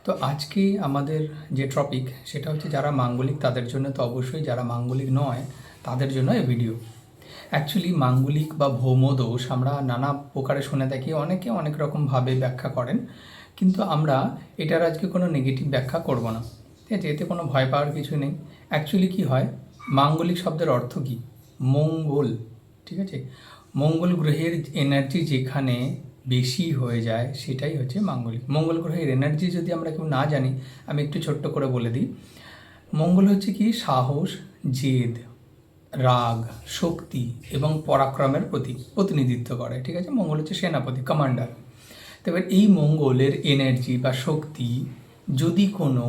তো আজকে আমাদের যে টপিক সেটা হচ্ছে যারা মাঙ্গলিক তাদের জন্য, তো অবশ্যই যারা মাঙ্গলিক নয় তাদের জন্য এই ভিডিও। অ্যাকচুয়ালি মাঙ্গলিক বা ভৌম দোষ আমরা নানা প্রকারে শুনে থাকি, অনেকে অনেক রকমভাবে ব্যাখ্যা করেন, কিন্তু আমরা এটার আজকে কোনো নেগেটিভ ব্যাখ্যা করব না। ঠিক আছে, এতে কোনো ভয় পাওয়ার কিছু নেই। অ্যাকচুয়ালি কী হয়, মাঙ্গলিক শব্দের অর্থ কী? মঙ্গল। ঠিক আছে, মঙ্গল গ্রহের এনার্জি যেখানে বেশি হয়ে যায় সেটাই হচ্ছে মাঙ্গলিক। মঙ্গল গ্রহের এনার্জি যদি আমরা কেউ না জানি, আমি একটু ছোট্ট করে বলে দিই। মঙ্গল হচ্ছে কি সাহস, জেদ, রাগ, শক্তি এবং পরাক্রমের প্রতিনিধিত্ব করে। ঠিক আছে, মঙ্গল হচ্ছে সেনাপতি, কমান্ডার। তবে এই মঙ্গলের এনার্জি বা শক্তি যদি কোনো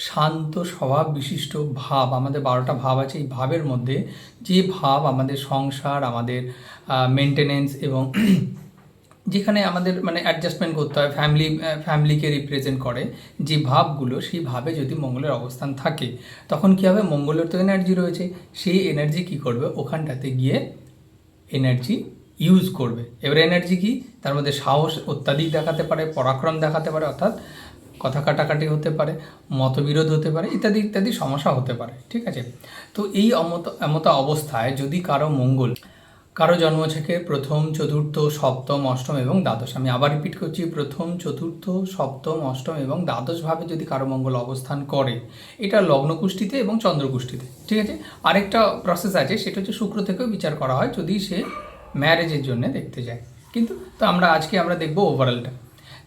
শান্ত স্বভাব বিশিষ্ট ভাব, আমাদের 12টা ভাব আছে, এই ভাবের মধ্যে যে ভাব আমাদের সংসার, আমাদের মেনটেনেন্স এবং যেখানে আমাদের মানে অ্যাডজাস্টমেন্ট করতে হয়, ফ্যামিলিকে রিপ্রেজেন্ট করে যে ভাবগুলো, সেই ভাবে যদি মঙ্গলের অবস্থান থাকে, তখন কী হবে, মঙ্গলের তো এনার্জি রয়েছে, সেই এনার্জি কী করবে, ওখানটাতে গিয়ে এনার্জি ইউজ করবে। এবার এনার্জি কি, তার মধ্যে সাহস অত্যাধিক দেখাতে পারে, পরাক্রম দেখাতে পারে, অর্থাৎ কথা কাটাকাটি হতে পারে, মতবিরোধ হতে পারে, ইত্যাদি ইত্যাদি সমস্যা হতে পারে। ঠিক আছে, তো এই এমত অবস্থায় যদি কারো জন্ম থেকে প্রথম, চতুর্থ, সপ্তম, অষ্টম এবং দ্বাদশ, আমি আবার রিপিট করছি, প্রথম, চতুর্থ, সপ্তম, অষ্টম এবং দ্বাদশভাবে যদি কারো মঙ্গল অবস্থান করে, এটা লগ্নকুষ্ঠিতে এবং চন্দ্রকুষ্ঠিতে। ঠিক আছে, আরেকটা প্রসেস আছে, সেটা হচ্ছে শুক্র থেকেও বিচার করা হয় যদি সে ম্যারেজের জন্য দেখতে যায়। কিন্তু তো আজকে আমরা দেখবো ওভারঅলটা।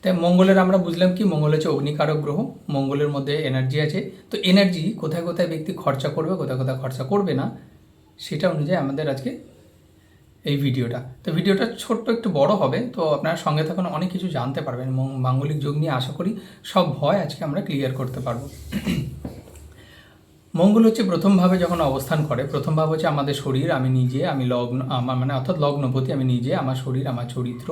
তাই মঙ্গলের আমরা বুঝলাম কি, মঙ্গল হচ্ছে অগ্নিকারক গ্রহ, মঙ্গলের মধ্যে এনার্জি আছে। তো এনার্জি কোথায় কোথায় ব্যক্তি খরচা করবে, কোথায় কোথায় খরচা করবে না, সেটা অনুযায়ী আমাদের আজকে এই ভিডিওটা। তো ভিডিওটা ছোট্ট একটু বড় হবে, তো আপনার সঙ্গে থাকুন, অনেক কিছু জানতে পারবেন মাঙ্গলিক যোগ নিয়ে। আশা করি সব ভয় আজকে আমরা ক্লিয়ার করতে পারবো। মঙ্গল হচ্ছে প্রথমভাবে যখন অবস্থান করে, প্রথম ভাব হচ্ছে আমাদের শরীর, আমি নিজে, আমি লগ্ন, আমার মানে অর্থাৎ লগ্নপতি, আমি নিজে, আমার শরীর, আমার চরিত্র,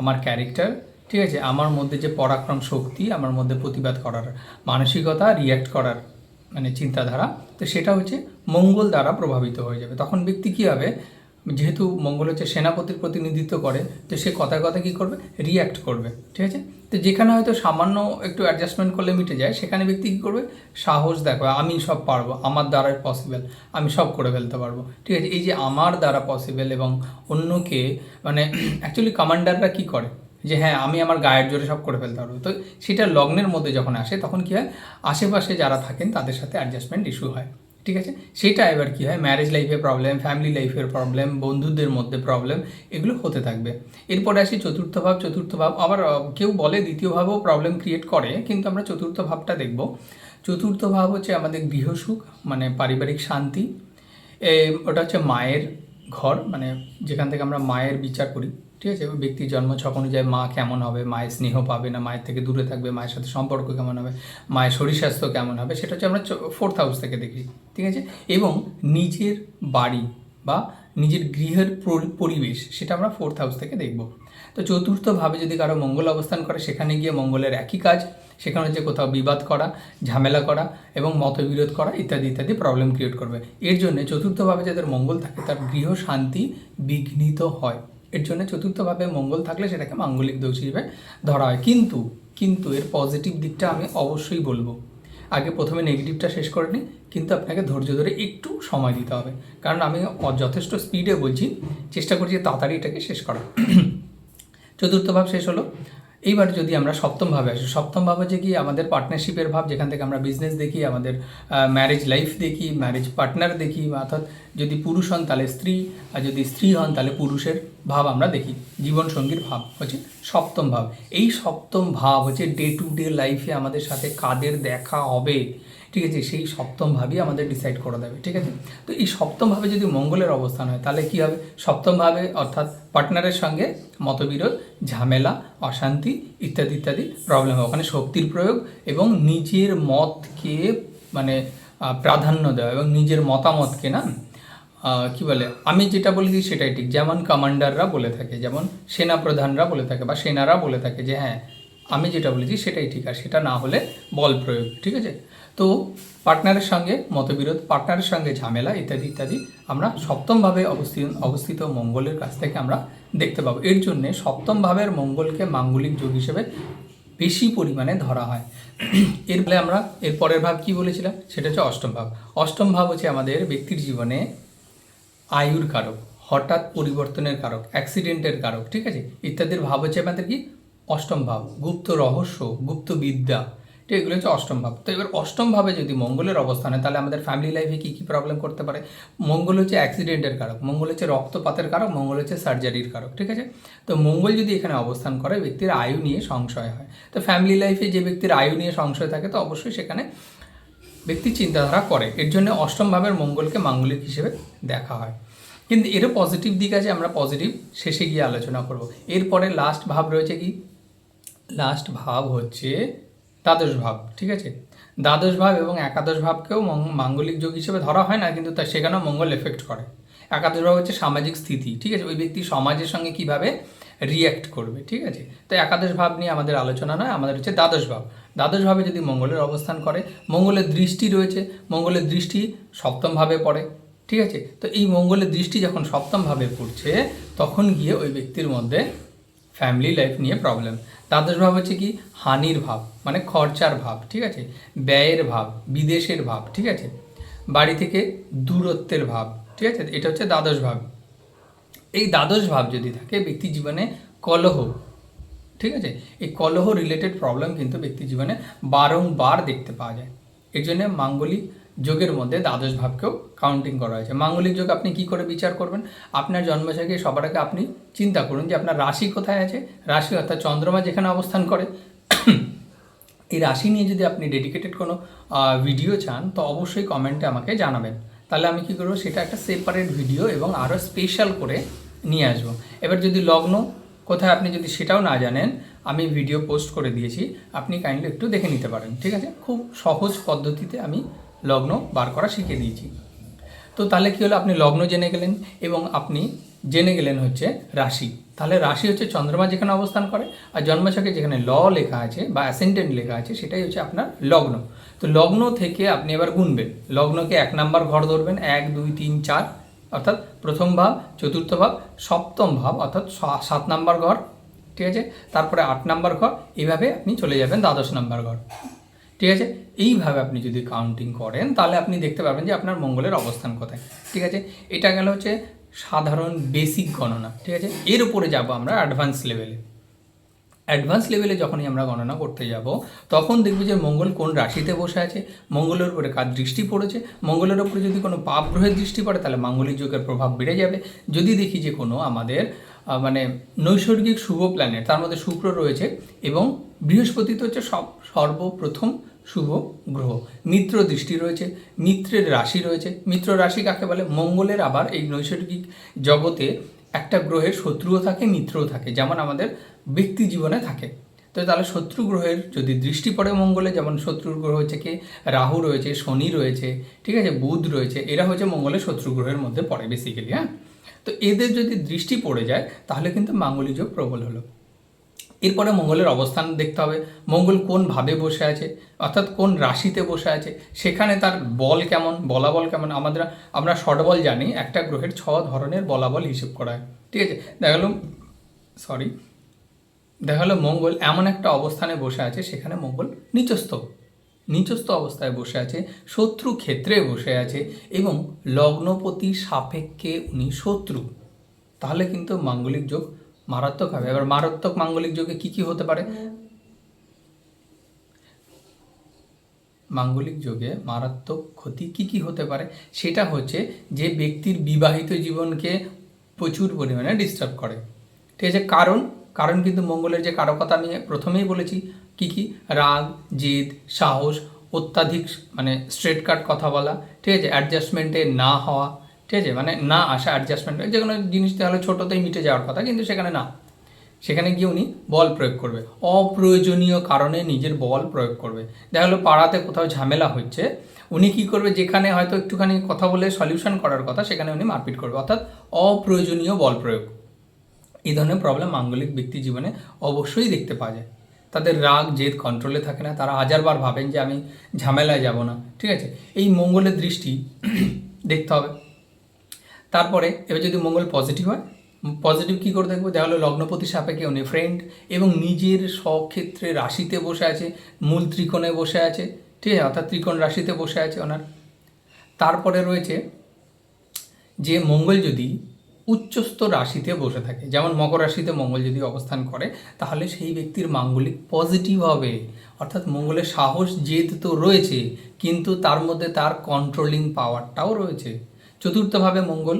আমার ক্যারেক্টার। ঠিক আছে, আমার মধ্যে যে পরাক্রম শক্তি, আমার মধ্যে প্রতিবাদ করার মানসিকতা, রিয়্যাক্ট করার মানে চিন্তাধারা, তো সেটা হচ্ছে মঙ্গল দ্বারা প্রভাবিত হয়ে যাবে। তখন ব্যক্তি কী হবে, যেহেতু মঙ্গল হচ্ছে সেনাপতির প্রতিনিধিত্ব করে, তো সে কথায় কথা কী করবে, রিয়্যাক্ট করবে। ঠিক আছে, তো যেখানে হয়তো সামান্য একটু অ্যাডজাস্টমেন্ট করলে মিটে যায়, সেখানে ব্যক্তি কী করবে, সাহস দেখাবে, আমি সব পারবো, আমার দ্বারা পসিবল, আমি সব করে ফেলতে পারবো। ঠিক আছে, এই যে আমার দ্বারা পসিবল এবং অন্যকে মানে অ্যাকচুয়ালি কমান্ডাররা কী করে, যে হ্যাঁ আমি আমার গায়ের জোরে সব করে ফেলতে পারবো। তো সেটা লগ্নের মধ্যে যখন আসে, তখন কী হয়, আশেপাশে যারা থাকেন তাদের সাথে অ্যাডজাস্টমেন্ট ইস্যু হয়। ঠিক আছে, সেটা এবার কী হয়, ম্যারেজ লাইফে প্রবলেম, ফ্যামিলি লাইফের প্রবলেম, বন্ধুদের মধ্যে প্রবলেম, এগুলো হতে থাকবে। এরপরে আসি চতুর্থ ভাব, আবার কেউ বলে দ্বিতীয় ভাবও প্রবলেম ক্রিয়েট করে, কিন্তু আমরা চতুর্থ ভাবটা দেখব। চতুর্থ ভাব হচ্ছে আমাদের গৃহসুখ, মানে পারিবারিক শান্তি। ওটা হচ্ছে মায়ের ঘর, মানে যেখান থেকে আমরা মায়ের বিচার করি। ঠিক আছে, ব্যক্তির জন্মছক অনুযায়ী মা কেমন হবে, মায়ের স্নেহ পাবে না মায়ের থেকে দূরে থাকবে, মায়ের সাথে সম্পর্ক কেমন হবে, মায়ের শরীর স্বাস্থ্য কেমন হবে, সেটা হচ্ছে আমরা 4th হাউস থেকে দেখি। ঠিক আছে, এবং নিজের বাড়ি বা নিজের গৃহের পরিবেশ, সেটা আমরা 4th হাউস থেকে দেখব। তো চতুর্থভাবে যদি কারো মঙ্গল অবস্থান করে, সেখানে গিয়ে মঙ্গলের একই কাজ, সেখানে হচ্ছে কোথাও বিবাদ করা, ঝামেলা করা এবং মতবিরোধ করা, ইত্যাদি ইত্যাদি প্রবলেম ক্রিয়েট করবে। এর জন্য চতুর্থভাবে যাদের মঙ্গল থাকে তার গৃহ শান্তি বিঘ্নিত হয়। এর জন্য চতুর্থভাবে মঙ্গল থাকলে সেটাকে মাঙ্গলিক দোষ হিসেবে ধরা হয়। কিন্তু এর পজিটিভ দিকটা আমি অবশ্যই বলবো। আগে প্রথমে নেগেটিভটা শেষ করে নিই, কিন্তু আপনাকে ধৈর্য ধরে একটু সময় দিতে হবে, কারণ আমি যথেষ্ট স্পিডে বলছি, চেষ্টা করছি তাড়াতাড়ি এটাকে শেষ করা। চতুর্থ ভাব শেষ হলো। এইবার যদি আমরা সপ্তম ভাবে আসি, সপ্তম ভাব হচ্ছে কি আমাদের পার্টনারশিপের ভাব, যেখান থেকে আমরা বিজনেস দেখি, আমাদের ম্যারেজ লাইফ দেখি, ম্যারেজ পার্টনার দেখি, অর্থাৎ যদি পুরুষ হন তাহলে স্ত্রী, আর যদি স্ত্রী হন তাহলে পুরুষের ভাব আমরা দেখি, জীবনসঙ্গীর ভাব হচ্ছে সপ্তম ভাব। এই সপ্তম ভাব হচ্ছে ডে টু ডে লাইফে আমাদের সাথে কাদের দেখা হবে, ঠিক আছে, সেই সপ্তম ভাবই আমাদের ডিসাইড করে দেবে। ঠিক আছে, তো এই সপ্তম ভাবে যদি মঙ্গলের অবস্থান হয়, তাহলে কী হবে, সপ্তম ভাবে অর্থাৎ পার্টনারের সঙ্গে মতবিরোধ, ঝামেলা, অশান্তি ইত্যাদি ইত্যাদি প্রবলেম হবে। ওখানে শক্তির প্রয়োগ এবং নিজের মতকে মানে প্রাধান্য দেওয়া এবং নিজের মতামতকে না কি বলে, আমি যেটা বলেছি সেটাই ঠিক, যেমন কমান্ডাররা বলে থাকে, যেমন সেনাপ্রধানরা বলে থাকে বা সেনারা বলে থাকে যে হ্যাঁ আমি যেটা বলেছি সেটাই ঠিক, আর সেটা না হলে বল প্রয়োগ। ঠিক আছে, তো পার্টনারের সঙ্গে মতবিরোধ, পার্টনারের সঙ্গে ঝামেলা ইত্যাদি ইত্যাদি আমরা সপ্তমভাবে অবস্থিত মঙ্গলের কাছ থেকে আমরা দেখতে পাবো। এর জন্যে সপ্তম ভাবের মঙ্গলকে মাঙ্গলিক যোগ হিসেবে বেশি পরিমাণে ধরা হয়। এর ফলে আমরা এর পরের ভাব কি বলেছিলাম, সেটা হচ্ছে অষ্টম ভাব। অষ্টম ভাব হচ্ছে আমাদের ব্যক্তির জীবনে আয়ুর কারক, হঠাৎ পরিবর্তনের কারক, অ্যাক্সিডেন্টের কারক, ঠিক আছে, ইত্যাদির ভাব হচ্ছে আমাদের কি অষ্টম ভাব। গুপ্ত রহস্য, গুপ্ত বিদ্যা, ঠিক এগুলো হচ্ছে অষ্টম ভাব। তো এবার অষ্টম ভাবে যদি মঙ্গলের অবস্থান হয় তাহলে আমাদের ফ্যামিলি লাইফে কী কী প্রবলেম করতে পারে। মঙ্গল হচ্ছে অ্যাক্সিডেন্টের কারক, মঙ্গল হচ্ছে রক্তপাতের কারক, মঙ্গল হচ্ছে সার্জারির কারক, ঠিক আছে। তো মঙ্গল যদি এখানে অবস্থান করে ব্যক্তির আয়ু নিয়ে সংশয় হয়। তো ফ্যামিলি লাইফে যে ব্যক্তির আয়ু নিয়ে সংশয় থাকে তো অবশ্যই সেখানে ব্যক্তি চিন্তাধারা করে। এর জন্য অষ্টম ভাবের মঙ্গলকে মাঙ্গলিক হিসেবে দেখা হয়। কিন্তু এরও পজিটিভ দিক আছে, আমরা পজিটিভ শেষে গিয়ে আলোচনা করব। এরপরে লাস্ট ভাব রয়েছে কি, লাস্ট ভাব হচ্ছে দ্বাদশ ভাব, ঠিক আছে। দ্বাদশ ভাব এবং একাদশ ভাবকেও মাঙ্গলিক যোগ হিসেবে ধরা হয় না, কিন্তু সেখানেও মঙ্গল এফেক্ট করে। একাদশ ভাব হচ্ছে সামাজিক স্থিতি, ঠিক আছে, ওই ব্যক্তি সমাজের সঙ্গে কিভাবে রিয়্যাক্ট করবে, ঠিক আছে। তো একাদশ ভাব নিয়ে আমাদের আলোচনা নয়, আমাদের হচ্ছে দ্বাদশ ভাব। দ্বাদশ ভাবে যদি মঙ্গলের অবস্থান করে, মঙ্গলের দৃষ্টি রয়েছে, মঙ্গলের দৃষ্টি সপ্তম ভাবে পড়ে, ঠিক আছে। তো এই মঙ্গলের দৃষ্টি যখন সপ্তম ভাবে পড়ছে তখন গিয়ে ওই ব্যক্তির মধ্যে ফ্যামিলি লাইফ নিয়ে প্রবলেম। দ্বাদশ ভাব হচ্ছে কি হানির ভাব, মানে খরচার ভাব, ঠিক আছে, ব্যয়ের ভাব, বিদেশের ভাব, ঠিক আছে, বাড়ি থেকে দূরত্বের ভাব, ঠিক আছে, এটা হচ্ছে দ্বাদশ ভাব। এই দ্বাদশ ভাব যদি থাকে ব্যক্তি জীবনে কলহ, ঠিক আছে, এই কলহ রিলেটেড প্রবলেম কিন্তু ব্যক্তি জীবনে বারংবার দেখতে পাওয়া যায়। এর জন্য মাঙ্গলিক যোগের মধ্যে দ্বাদশ ভাবকেও কাউন্টিং করা হয়েছে। মাঙ্গলিক যোগ আপনি কি করে বিচার করবেন, আপনার জন্মছকে সবার আগে আপনি চিন্তা করুন যে আপনার রাশি কোথায় আছে, রাশি অর্থাৎ চন্দ্রমা যেখানে অবস্থান করে। এই রাশি নিয়ে যদি আপনি ডেডিকেটেড কোনো ভিডিও চান তো অবশ্যই কমেন্টে আমাকে জানাবেন, তাহলে আমি কী করবো সেটা একটা সেপারেট ভিডিও এবং আরও স্পেশাল করে নিয়ে আসবো। এবার যদি লগ্ন কোথায় আপনি যদি সেটাও না জানেন, আমি ভিডিও পোস্ট করে দিয়েছি, আপনি কাইন্ডলি একটু দেখে নিতে পারেন, ঠিক আছে। খুব সহজ পদ্ধতিতে আমি লগ্ন বার করা শিখিয়ে দিয়েছি। তো তাহলে কী হলো, আপনি লগ্ন জেনে গেলেন এবং আপনি জেনে গেলেন হচ্ছে রাশি। তাহলে রাশি হচ্ছে চন্দ্রমা যেখানে অবস্থান করে, আর জন্মছকে যেখানে লেখা আছে বা অ্যাসেন্ডেন্ট লেখা আছে সেটাই হচ্ছে আপনার লগ্ন। তো লগ্ন থেকে আপনি এবার গুনবেন, লগ্নকে 1 নাম্বার ঘর ধরবেন, 1 2 3 4, অর্থাৎ প্রথম ভাব, চতুর্থ ভাব, সপ্তম ভাব অর্থাৎ 7 নাম্বার ঘর, ঠিক আছে, তারপরে 8 নাম্বার ঘর, এইভাবে আপনি চলে যাবেন দ্বাদশ নাম্বার ঘর, ঠিক আছে। এইভাবে আপনি যদি কাউন্টিং করেন তাহলে আপনি দেখতে পাবেন যে আপনার মঙ্গলের অবস্থান কোথায়, ঠিক আছে। এটা গেল হচ্ছে সাধারণ বেসিক গণনা, ঠিক আছে। এর উপরে যাব আমরা অ্যাডভান্স লেভেলে। অ্যাডভান্স লেভেলে যখনই আমরা গণনা করতে যাব তখন দেখব যে মঙ্গল কোন রাশিতে বসে আছে, মঙ্গলের উপরে কার দৃষ্টি পড়েছে। মঙ্গলের উপরে যদি কোনো পাপ গ্রহের দৃষ্টি পড়ে তাহলে মাঙ্গলিক যোগের প্রভাব বেড়ে যাবে। যদি দেখি যে কোনো আমাদের মানে নৈসর্গিক শুভ প্ল্যানেট, তার মধ্যে শুক্র রয়েছে এবং বৃহস্পতি তো হচ্ছে সর্বপ্রথম শুভ গ্রহ, মিত্র দৃষ্টি রয়েছে, মিত্রের রাশি রয়েছে। মিত্র রাশি কাকে বলে, মঙ্গলের আবার এই নৈসর্গিক জগতে একটা গ্রহের শত্রুও থাকে, মিত্রও থাকে, যেমন আমাদের ব্যক্তি জীবনে থাকে। তো তাহলে শত্রু গ্রহের যদি দৃষ্টি পড়ে মঙ্গলে, যেমন শত্রুর গ্রহ হচ্ছে কি রাহু রয়েছে, শনি রয়েছে, ঠিক আছে, বুধ রয়েছে, এরা হচ্ছে মঙ্গলের শত্রু গ্রহের মধ্যে পড়ে বেসিক্যালি, হ্যাঁ। তো এদের যদি দৃষ্টি পড়ে যায় তাহলে কিন্তু মাঙ্গলিক যোগ প্রবল হলো। এরপরে মঙ্গলের অবস্থান দেখতে হবে, মঙ্গল কোন ভাবে বসে আছে, অর্থাৎ কোন রাশিতে বসে আছে, সেখানে তার বল কেমন, বলাবল কেমন। আমরা শর্ট বল জানি, একটা গ্রহের 6 ধরনের বলাবল হিসেব করা হয়, ঠিক আছে। দেখা গেলো মঙ্গল এমন একটা অবস্থানে বসে আছে সেখানে মঙ্গল নিচস্থ অবস্থায় বসে আছে, শত্রু ক্ষেত্রে বসে আছে এবং লগ্নপতি সাপেক্ষে উনি শত্রু, তাহলে কিন্তু মাঙ্গলিক যোগ মারাত্মক হবে। এবার মারাত্মক মাঙ্গলিক যোগে কি কি হতে পারে, মাঙ্গলিক যোগে মারাত্মক ক্ষতি কি কি হতে পারে, সেটা হচ্ছে যে ব্যক্তির বিবাহিত জীবনকে প্রচুর পরিমাণে ডিস্টার্ব করে, ঠিক আছে। কারণ কিন্তু মঙ্গলের যে কারকতা আমি প্রথমেই বলেছি, কি রাগ, জেদ, সাহস, অত্যাধিক মানে স্ট্রেট কাট কথা বলা, ঠিক আছে, অ্যাডজাস্টমেন্টে না হওয়া, ঠিক আছে, মানে না আসা অ্যাডজাস্টমেন্ট, যে কোনো জিনিস তাহলে ছোটোতেই মিটে যাওয়ার কথা কিন্তু সেখানে না, সেখানে গিয়ে উনি বল প্রয়োগ করবে, অপ্রয়োজনীয় কারণে নিজের বল প্রয়োগ করবে। দেখা গেলো পাড়াতে কোথাও ঝামেলা হচ্ছে, উনি কি করবে, যেখানে হয়তো একটুখানি কথা বলে সলিউশন করার কথা সেখানে উনি মারপিট করবে, অর্থাৎ অপ্রয়োজনীয় বল প্রয়োগ। এই ধরনের প্রবলেম মাঙ্গলিক ব্যক্তি জীবনে অবশ্যই দেখতে পাওয়া যায়। তাদের রাগ জেদ কন্ট্রোলে থাকে না, তারা হাজারবার ভাবেন যে আমি ঝামেলায় যাব না, ঠিক আছে। এই মঙ্গলের দৃষ্টি দেখতে হবে। তারপরে এবার যদি মঙ্গল পজিটিভ হয় পজিটিভ কী করে দেখবো? দেখা হলো লগ্নপতি সাপেক্ষে উনি ফ্রেন্ড এবং নিজের স্বক্ষেত্রে রাশিতে বসে আছে, মূল ত্রিকোণে বসে আছে, ঠিক আছে, অর্থাৎ ত্রিকোণ রাশিতে বসে আছে ওনার। তারপরে রয়েছে যে মঙ্গল যদি উচ্চস্থ রাশিতে বসে থাকে, যেমন মকর রাশিতে মঙ্গল যদি অবস্থান করে, তাহলে সেই ব্যক্তির মাঙ্গলিক পজিটিভ হবে। অর্থাৎ মঙ্গলের সাহস জেদ তো রয়েছে, কিন্তু তার মধ্যে তার কন্ট্রোলিং পাওয়ারটাও রয়েছে। চতুর্থভাবে মঙ্গল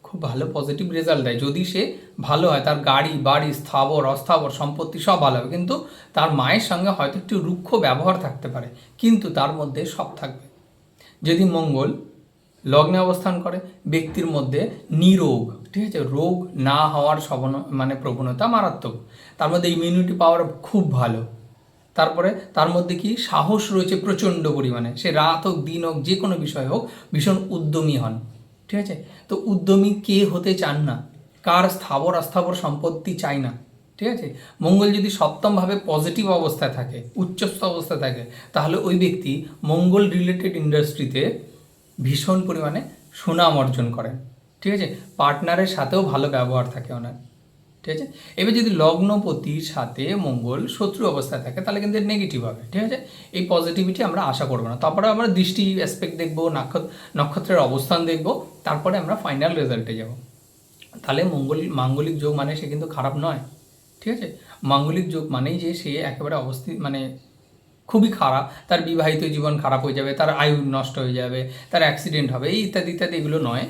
খুব ভালো পজিটিভ রেজাল্ট দেয় যদি সে ভালো হয়, তার গাড়ি বাড়ি স্থাবর অস্থাবর সম্পত্তি সব ভালো হবে, কিন্তু তার মায়ের সঙ্গে হয়তো একটু রুক্ষ ব্যবহার থাকতে পারে, কিন্তু তার মধ্যে সব থাকবে। যদি মঙ্গল লগ্নে অবস্থান করে, ব্যক্তির মধ্যে নিরোগ, ঠিক আছে, রোগ না হওয়ার প্রবণতা মারাত্মক, তার মধ্যে ইমিউনিটি পাওয়ার খুব ভালো, তারপরে তার মধ্যে কি সাহস রয়েছে প্রচণ্ড পরিমাণে, সে রাত হোক দিন হোক যে কোনো বিষয় হোক ভীষণ উদ্যমী হন, ঠিক আছে। তো উদ্যমী কে হতে চান না? কার স্থাবর অস্থাবর সম্পত্তি চাই না, ঠিক আছে। মঙ্গল যদি সপ্তমভাবে পজিটিভ অবস্থায় থাকে, উচ্চস্থ অবস্থায় থাকে, তাহলে ওই ব্যক্তি মঙ্গল রিলেটেড ইন্ডাস্ট্রিতে ভীষণ পরিমাণে সুনাম অর্জন করেন, ঠিক আছে। পার্টনারের সাথেও ভালো ব্যবহার থাকে ওনার, ঠিক আছে। এবার যদি লগ্নপতির সাথে মঙ্গল শত্রু অবস্থায় থাকে, তাহলে কিন্তু নেগেটিভ হবে, ঠিক আছে। এই পজিটিভিটি আমরা আশা করবো না। তারপরে আমরা দৃষ্টি অ্যাসপেক্ট দেখবো, নক্ষত্রের অবস্থান দেখবো, তারপরে আমরা ফাইনাল রেজাল্টে যাব। তাহলে মাঙ্গলিক যোগ মানে সে কিন্তু খারাপ নয়, ঠিক আছে। মাঙ্গলিক যোগ মানেই যে সে একেবারে খুবই খারাপ, তার বিবাহিত জীবন খারাপ হয়ে যাবে, তার আয়ু নষ্ট হয়ে যাবে, তার অ্যাক্সিডেন্ট হবে, এই ইত্যাদি ইত্যাদি, এগুলো নয়।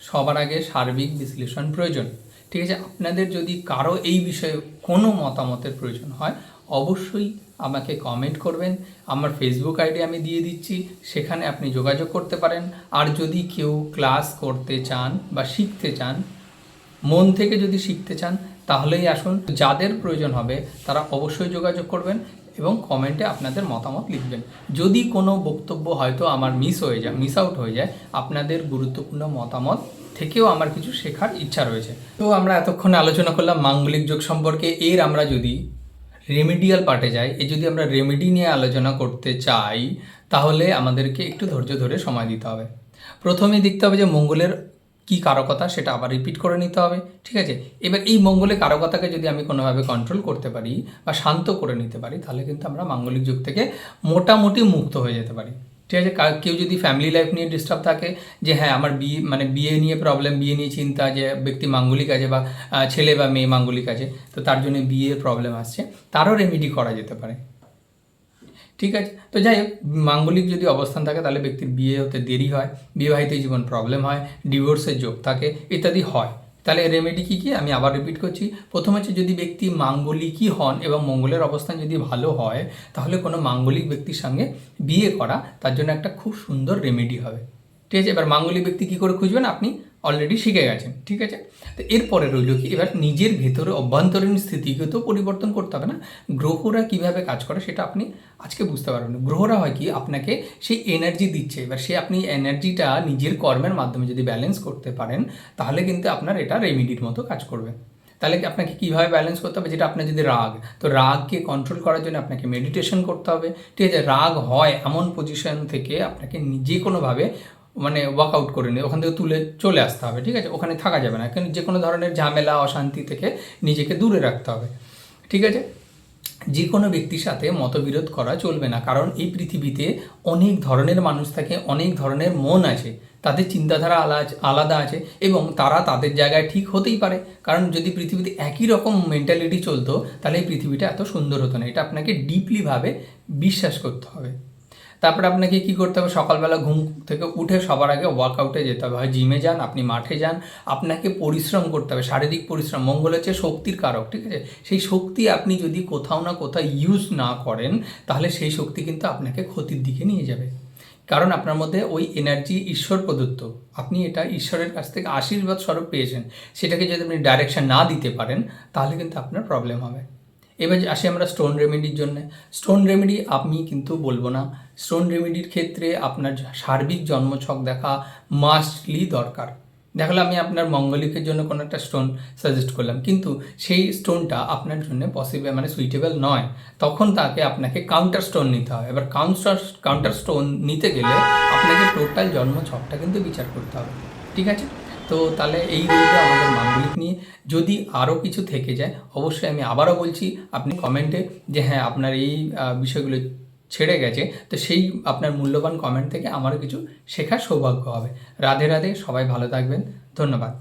সবার আগে সার্বিক বিশ্লেষণ প্রয়োজন, ঠিক আছে। আপনাদের যদি কারো এই বিষয়ে কোনো মতামতের প্রয়োজন হয়, অবশ্যই আমাকে কমেন্ট করবেন। আমার ফেসবুক আইডি আমি দিয়ে দিচ্ছি, সেখানে আপনি যোগাযোগ করতে পারেন। আর যদি কেউ ক্লাস করতে চান বা শিখতে চান, মন থেকে যদি শিখতে চান, তাহলেই আসুন। যাদের প্রয়োজন হবে তারা অবশ্যই যোগাযোগ করবেন এবং কমেন্টে আপনাদের মতামত লিখবেন। যদি কোনো বক্তব্য হয়তো আমার মিস আউট হয়ে যায়, আপনাদের গুরুত্বপূর্ণ মতামত থেকেও আমার কিছু শেখার ইচ্ছা রয়েছে। তো আমরা এতক্ষণে আলোচনা করলাম মাঙ্গলিক যোগ সম্পর্কে। আমরা যদি রেমেডিয়াল পার্টে যাই, যদি আমরা রেমেডি নিয়ে আলোচনা করতে চাই, তাহলে আমাদেরকে একটু ধৈর্য ধরে সময় দিতে হবে। প্রথমেই দেখতে হবে যে মঙ্গলের কি কারকতা, সেটা আবার রিপিট করে নিতে হবে, ঠিক আছে। এবার এই মঙ্গলের কারকতাকে যদি আমি কোনোভাবে কন্ট্রোল করতে পারি বা শান্ত করে নিতে পারি, তাহলে কিন্তু আমরা মাঙ্গলিক যুগ থেকে মোটামুটি মুক্ত হয়ে যেতে পারি, ঠিক আছে। কেউ যদি ফ্যামিলি লাইফ নিয়ে ডিস্টার্ব থাকে, যে হ্যাঁ আমার বিয়ে নিয়ে প্রবলেম, বিয়ে নিয়ে চিন্তা, যে ব্যক্তি মাঙ্গলিক আছে বা ছেলে বা মেয়ে মাঙ্গলিক আছে, তো তার জন্য বিয়ের প্রবলেম আসছে, তারও রেমেডি করা যেতে পারে, ঠিক আছে। তো যাই হোক, মাঙ্গলিক যদি অবস্থান থাকে, তাহলে ব্যক্তির বিয়ে হতে দেরি হয়, বিবাহিত জীবন প্রবলেম হয়, ডিভোর্সের যোগ থাকে, ইত্যাদি হয়। তাহলে রেমেডি কী আমি আবার রিপিট করছি। প্রথম হচ্ছে, যদি ব্যক্তি মাঙ্গলিকই হন এবং মঙ্গলের অবস্থান যদি ভালো হয়, তাহলে কোনো মাঙ্গলিক ব্যক্তির সঙ্গে বিয়ে করা তার জন্য একটা খুব সুন্দর রেমেডি হবে, ঠিক আছে। এবার মাঙ্গলিক ব্যক্তি কী করে খুঁজবেন, আপনি অলরেডি শিখে গেছেন, ঠিক আছে। তো এরপরে রইল কি, এবার নিজের ভেতরে অভ্যন্তরীণ স্থিতিকে তো পরিবর্তন করতে হবে না। গ্রহরা কিভাবে কাজ করে সেটা আপনি আজকে বুঝতে পারবেন। গ্রহরা হয় কি, আপনাকে সেই এনার্জি দিচ্ছে, এবার আপনি এনার্জিটা নিজের কর্মের মাধ্যমে যদি ব্যালেন্স করতে পারেন, তাহলে কিন্তু আপনার এটা রেমেডির মতো কাজ করবে। তাহলে আপনাকে কীভাবে ব্যালেন্স করতে হবে, যেটা আপনার যদি রাগ, তো রাগকে কন্ট্রোল করার জন্য আপনাকে মেডিটেশন করতে হবে, ঠিক আছে। রাগ হয় এমন পজিশন থেকে আপনাকে যে কোনোভাবে ওয়ার্কআউট করে নিয়ে ওখান থেকে তুলে চলে আসতে হবে, ঠিক আছে। ওখানে থাকা যাবে না, কিন্তু যে কোনো ধরনের ঝামেলা অশান্তি থেকে নিজেকে দূরে রাখতে হবে, ঠিক আছে। যে কোনো ব্যক্তির সাথে মতবিরোধ করা চলবে না, কারণ এই পৃথিবীতে অনেক ধরনের মানুষ থাকে, অনেক ধরনের মন আছে, তাদের চিন্তাধারা আলাদা আছে এবং তারা তাদের জায়গায় ঠিক হতেই পারে। কারণ যদি পৃথিবীতে একই রকম মেন্টালিটি চলতো, তাহলে এই পৃথিবীটা এত সুন্দর হতো না। এটা আপনাকে ডিপলিভাবে বিশ্বাস করতে হবে। তারপরে আপনাকে কী করতে হবে, সকালবেলা ঘুম থেকে উঠে সবার আগে ওয়ার্কআউটে যেতে হবে, হয় জিমে যান, আপনি মাঠে যান, আপনাকে পরিশ্রম করতে হবে, শারীরিক পরিশ্রম। মঙ্গল হচ্ছে শক্তির কারক, ঠিক আছে। সেই শক্তি আপনি যদি কোথাও না কোথাও ইউজ না করেন, তাহলে সেই শক্তি কিন্তু আপনাকে ক্ষতির দিকে নিয়ে যাবে, কারণ আপনার মধ্যে ওই এনার্জি ঈশ্বর প্রদত্ত, আপনি এটা ঈশ্বরের কাছ থেকে আশীর্বাদ স্বরূপ পেয়েছেন, সেটাকে যদি আপনি ডাইরেকশন না দিতে পারেন, তাহলে কিন্তু আপনার প্রবলেম হবে। এবার আসি আমরা স্টোন রেমেডির জন্য। স্টোন রেমেডি আমি কিন্তু বলবো না। স্টোন রেমেডির ক্ষেত্রে আপনার সার্বিক জন্মছক দেখা মাস্টলি দরকার। দেখালো আমি আপনার মঙ্গলিকের জন্য কোনো একটা স্টোন সাজেস্ট করলাম, কিন্তু সেই স্টোনটা আপনার জন্য পসিবল সুইটেবল নয়, তখন আপনাকে কাউন্টার স্টোন নিতে হয়। এবার কাউন্টার স্টোন নিতে গেলে আপনাকে টোটাল জন্মছকটা কিন্তু বিচার করতে হবে, ঠিক আছে। তো তো তাহলে এই রইল আমাদের মাঙ্গলিক নিয়ে। যদি আরও কিছু থেকে যায় অবশ্যই আমি আবারও বলছি, আপনি কমেন্টে যে হ্যাঁ আপনার এই বিষয়গুলো ছেড়ে গেছে, তো সেই আপনার মূল্যবান কমেন্ট থেকে আমারও কিছু শেখার সৌভাগ্য হবে। রাধে রাধে, সবাই ভালো থাকবেন, ধন্যবাদ।